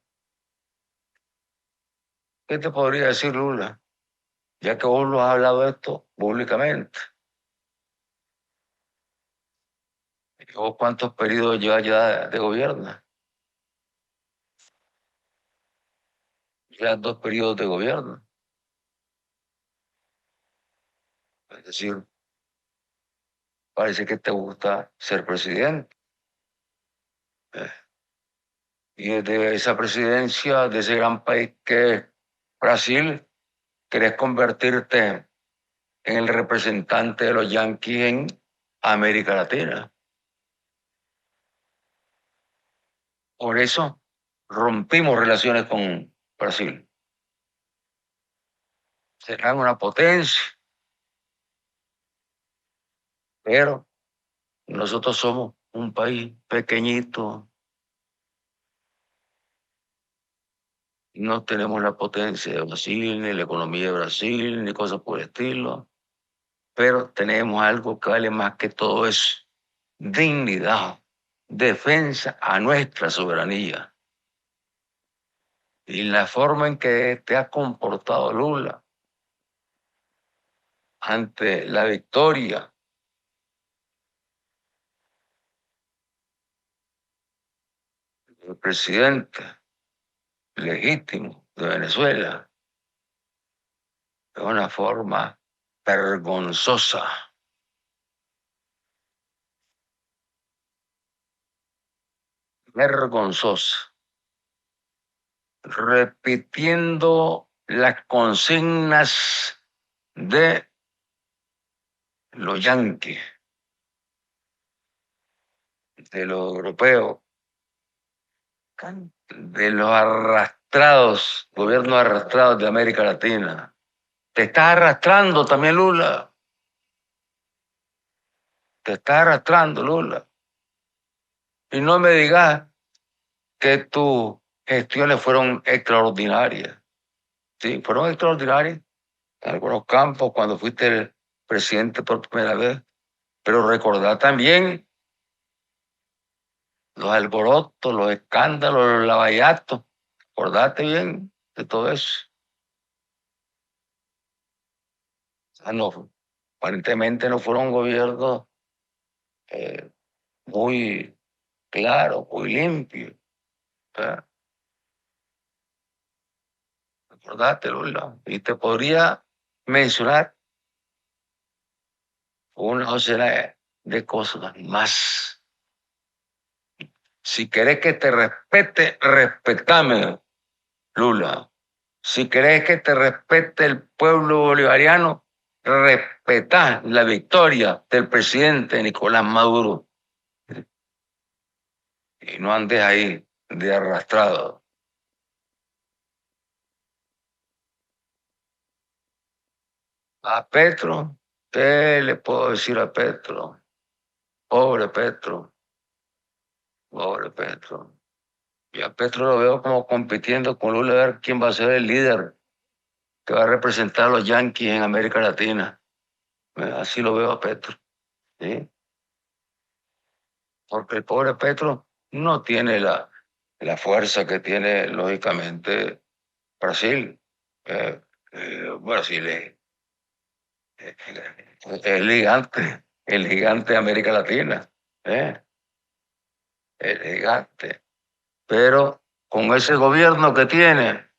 ¿qué te podría decir Lula? Ya que vos lo has hablado esto públicamente. ¿Y vos cuántos periodos llevas ya de gobierno? Ya 2 periodos de gobierno. Es decir, parece que te gusta ser presidente. Eh, Y desde esa presidencia de ese gran país que es Brasil, querés convertirte en el representante de los yanquis en América Latina. Por eso rompimos relaciones con Brasil. Serán una potencia, pero nosotros somos un país pequeñito, no tenemos la potencia de Brasil, ni la economía de Brasil, ni cosas por el estilo, pero tenemos algo que vale más que todo eso: dignidad, defensa a nuestra soberanía. Y la forma en que te ha comportado Lula ante la victoria del presidente legítimo de Venezuela de una forma vergonzosa. Vergonzosa. Repitiendo las consignas de los yanquis, de los europeos, de los arrastrados, gobiernos arrastrados de América Latina. Te estás arrastrando también, Lula. Te estás arrastrando, Lula. Y no me digas que tus gestiones fueron extraordinarias. Sí, fueron extraordinarias en algunos campos cuando fuiste el presidente por primera vez. Pero recordá también los alborotos, los escándalos, los lavallatos. Acordate bien de todo eso. O sea, no, aparentemente no fueron gobiernos eh, muy claros, muy limpios. ¿Verdad? Acordate, Lula. Y te podría mencionar una docena de cosas más. Si querés que te respete, respetame, Lula. Si querés que te respete el pueblo bolivariano, respetá la victoria del presidente Nicolás Maduro. Y no andes ahí de arrastrado. A Petro, ¿qué le puedo decir a Petro? Pobre Petro, pobre Petro. Y a Petro lo veo como compitiendo con Lula a ver quién va a ser el líder que va a representar a los yanquis en América Latina. Así lo veo a Petro. ¿Sí? Porque el pobre Petro no tiene la fuerza que tiene, lógicamente, Brasil. Brasil es el gigante de América Latina, ¿eh? El gigante. Pero con ese gobierno que tiene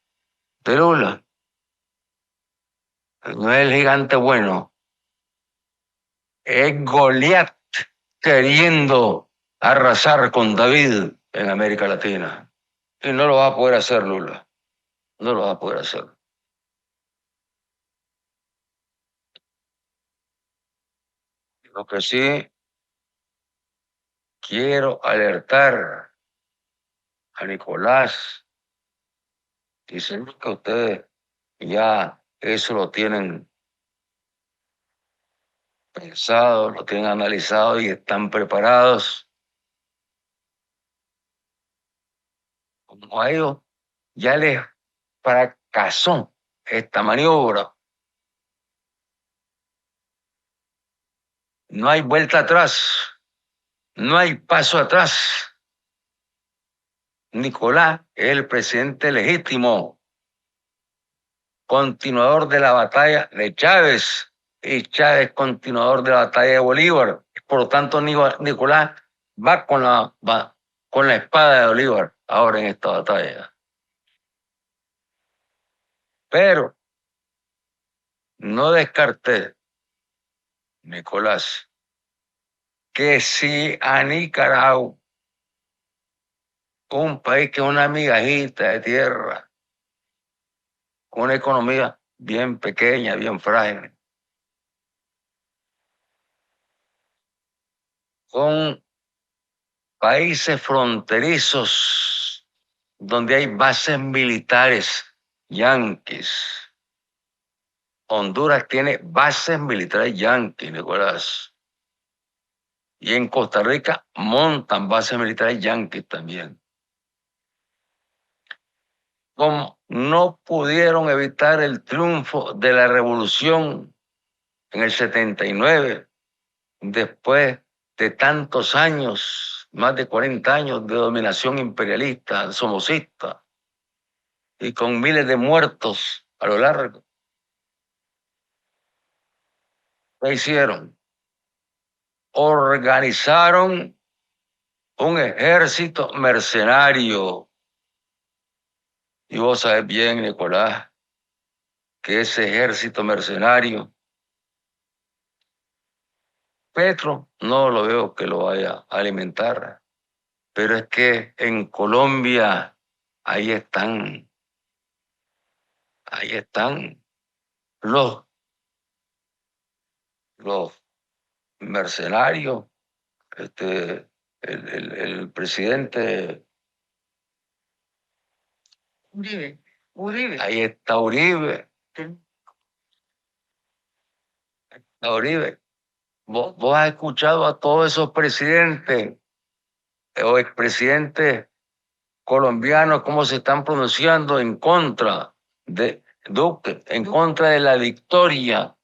de Lula, no es el gigante bueno, es Goliat queriendo arrasar con David en América Latina. Y no lo va a poder hacer Lula, no lo va a poder hacer. Lo que sí quiero alertar a Nicolás, dicen que ustedes ya eso lo tienen pensado, lo tienen analizado y están preparados. Como a ellos ya les fracasó esta maniobra, no hay vuelta atrás, no hay paso atrás. Nicolás es el presidente legítimo, continuador de la batalla de Chávez, y Chávez continuador de la batalla de Bolívar. Por lo tanto, Nicolás va con la espada de Bolívar ahora en esta batalla. Pero no descarté, Nicolás, que si a Nicaragua Un país que es una migajita de tierra, con una economía bien pequeña, bien frágil, con países fronterizos donde hay bases militares yanquis. Honduras tiene bases militares yanquis, Nicolás. Y en Costa Rica montan bases militares yanquis también. Como no pudieron evitar el triunfo de la revolución en el 79, después de tantos años, más de 40 años de dominación imperialista, somocista, y con miles de muertos a lo largo. ¿Qué hicieron? Organizaron un ejército mercenario. Y vos sabés bien, Nicolás, que ese ejército mercenario, Petro no lo veo que lo vaya a alimentar, pero es que en Colombia ahí están los, los mercenarios, el presidente Uribe. Uribe. Ahí está Uribe. Está Uribe. ¿Vos has escuchado a todos esos presidentes o expresidentes colombianos cómo se están pronunciando en contra de Duque, en contra de la victoria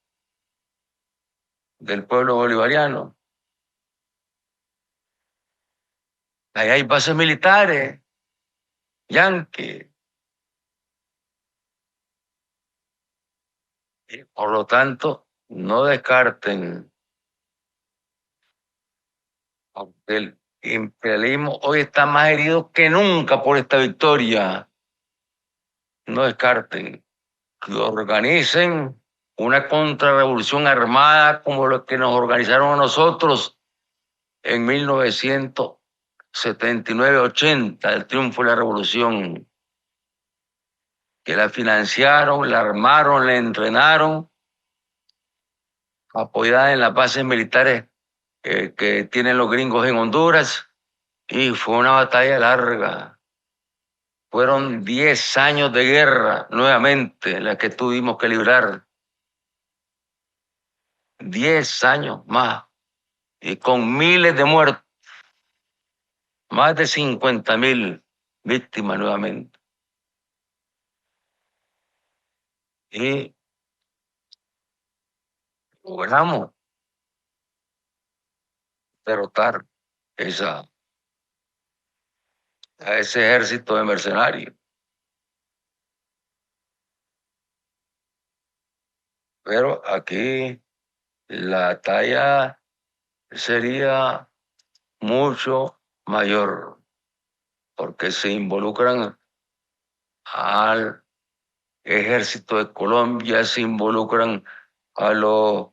del pueblo bolivariano? Ahí hay bases militares, yanquis. Y por lo tanto, no descarten, aunque el imperialismo hoy está más herido que nunca por esta victoria, no descarten que organicen una contrarrevolución armada como lo que nos organizaron a nosotros en 1979-80, el triunfo de la revolución, que la financiaron, la armaron, la entrenaron, apoyada en las bases militares que tienen los gringos en Honduras, y fue una batalla larga. Fueron 10 años de guerra nuevamente las que tuvimos que librar. 10 años más y con miles de muertos, más de 50,000 víctimas nuevamente. Y logramos derrotar a ese ejército de mercenarios. Pero aquí la talla sería mucho mayor, porque se involucran al ejército de Colombia, se involucran a los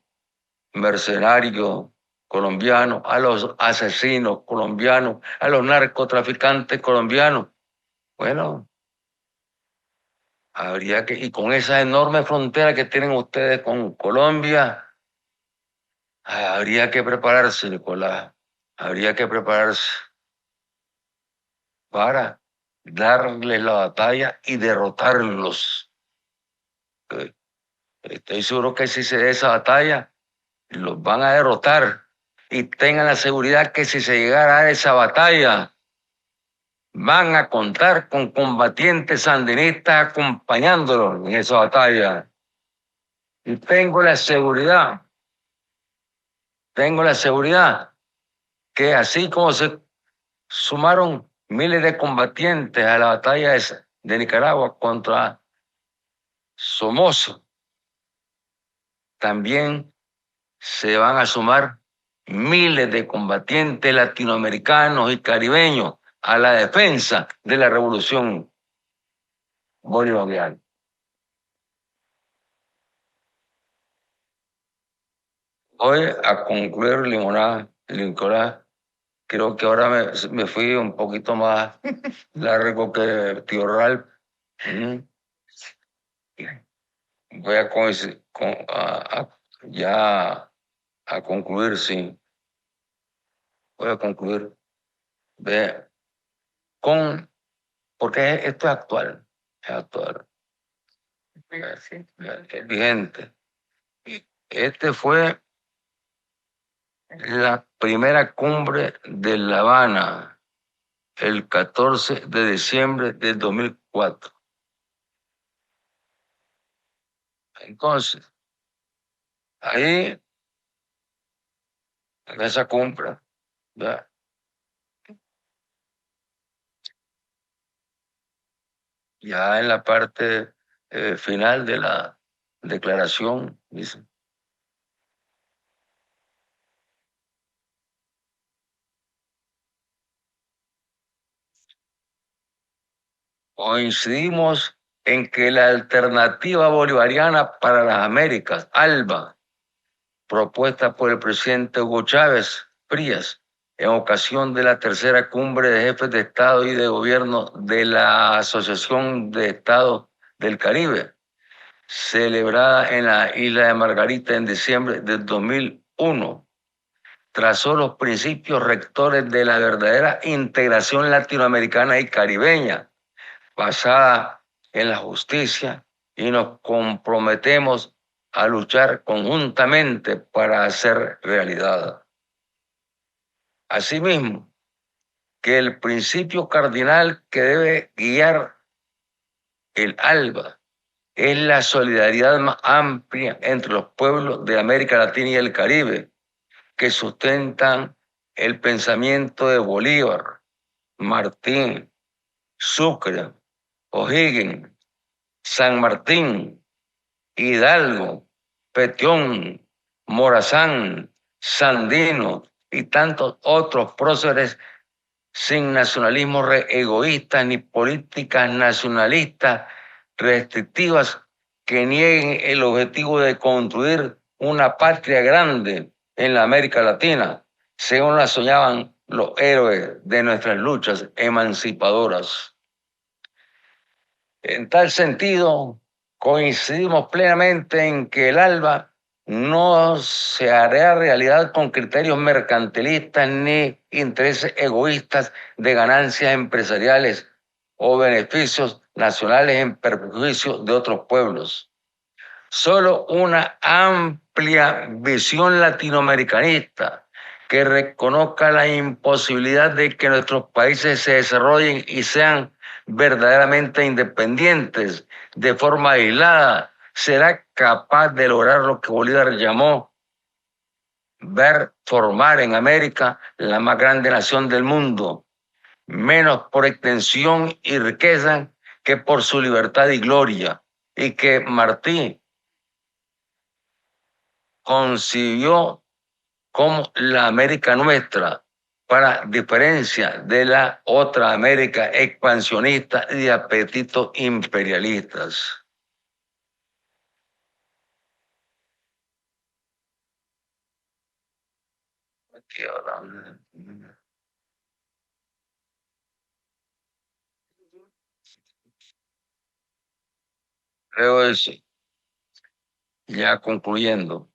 mercenarios colombianos, a los asesinos colombianos, a los narcotraficantes colombianos. Bueno, habría que, y con esa enorme frontera que tienen ustedes con Colombia, habría que prepararse, Nicolás. Habría que prepararse para darles la batalla y derrotarlos. Estoy seguro que si se da esa batalla, los van a derrotar. Y tengan la seguridad que si se llegara a esa batalla, van a contar con combatientes sandinistas acompañándolos en esa batalla. Y tengo la seguridad que así como se sumaron miles de combatientes a la batalla de Nicaragua contra Somoza, también se van a sumar miles de combatientes latinoamericanos y caribeños a la defensa de la revolución bolivariana. Voy a concluir, Nicolás, Creo que ahora me fui un poquito más largo que Tío Ralph. Mm. Voy a, ya a concluir, sí. Voy a concluir de, con, porque esto es actual, es vigente. Este fue la primera cumbre de La Habana, el 14 de diciembre del 2004. Entonces, ahí, en esa cumbre, ya, ya en la parte final de la declaración, dice, coincidimos en que la alternativa bolivariana para las Américas, ALBA, propuesta por el presidente Hugo Chávez Frías en ocasión de la tercera cumbre de jefes de Estado y de Gobierno de la Asociación de Estados del Caribe, celebrada en la isla de Margarita en diciembre del 2001, trazó los principios rectores de la verdadera integración latinoamericana y caribeña, basada en la justicia, y nos comprometemos a luchar conjuntamente para hacer realidad. Asimismo, que el principio cardinal que debe guiar el ALBA es la solidaridad más amplia entre los pueblos de América Latina y el Caribe, que sustentan el pensamiento de Bolívar, Martín, Sucre, O'Higgins, San Martín, Hidalgo, Petión, Morazán, Sandino y tantos otros próceres sin nacionalismo egoístas ni políticas nacionalistas restrictivas que nieguen el objetivo de construir una patria grande en la América Latina, según la soñaban los héroes de nuestras luchas emancipadoras. En tal sentido, coincidimos plenamente en que el ALBA no se hará realidad con criterios mercantilistas ni intereses egoístas de ganancias empresariales o beneficios nacionales en perjuicio de otros pueblos. Solo una amplia visión latinoamericanista que reconozca la imposibilidad de que nuestros países se desarrollen y sean verdaderamente independientes de forma aislada será capaz de lograr lo que Bolívar llamó ver formar en América la más grande nación del mundo, menos por extensión y riqueza que por su libertad y gloria, y que Martí concibió como la América nuestra, para diferencia de la otra América expansionista y de apetitos imperialistas. Creo eso, ya concluyendo,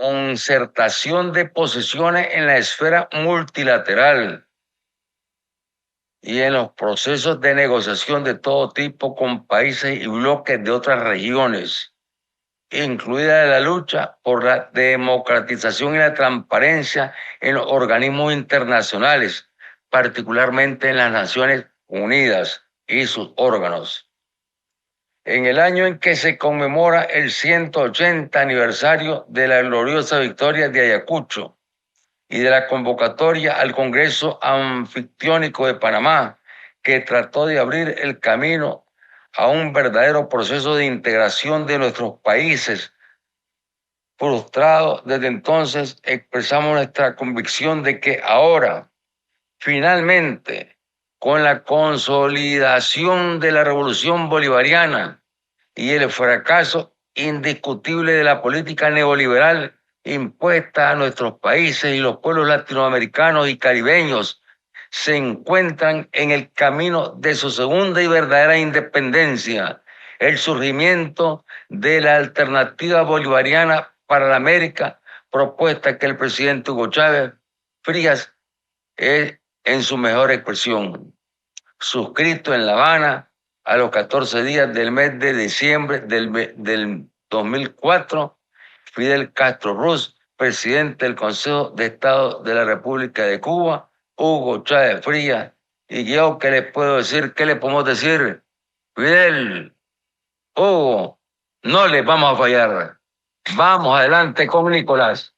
concertación de posiciones en la esfera multilateral y en los procesos de negociación de todo tipo con países y bloques de otras regiones, incluida la lucha por la democratización y la transparencia en los organismos internacionales, particularmente en las Naciones Unidas y sus órganos. En el año en que se conmemora el 180 aniversario de la gloriosa victoria de Ayacucho y de la convocatoria al Congreso Anfictiónico de Panamá, que trató de abrir el camino a un verdadero proceso de integración de nuestros países, frustrado desde entonces, expresamos nuestra convicción de que ahora, finalmente, con la consolidación de la revolución bolivariana y el fracaso indiscutible de la política neoliberal impuesta a nuestros países y los pueblos latinoamericanos y caribeños, se encuentran en el camino de su segunda y verdadera independencia, el surgimiento de la alternativa bolivariana para la América, propuesta que el presidente Hugo Chávez Frías es en su mejor expresión, suscrito en La Habana a los 14 días del mes de diciembre del 2004, Fidel Castro Ruz, presidente del Consejo de Estado de la República de Cuba, Hugo Chávez Frías. Y yo, ¿qué les puedo decir? ¿Qué le podemos decir? Fidel, Hugo, no les vamos a fallar. Vamos adelante con Nicolás.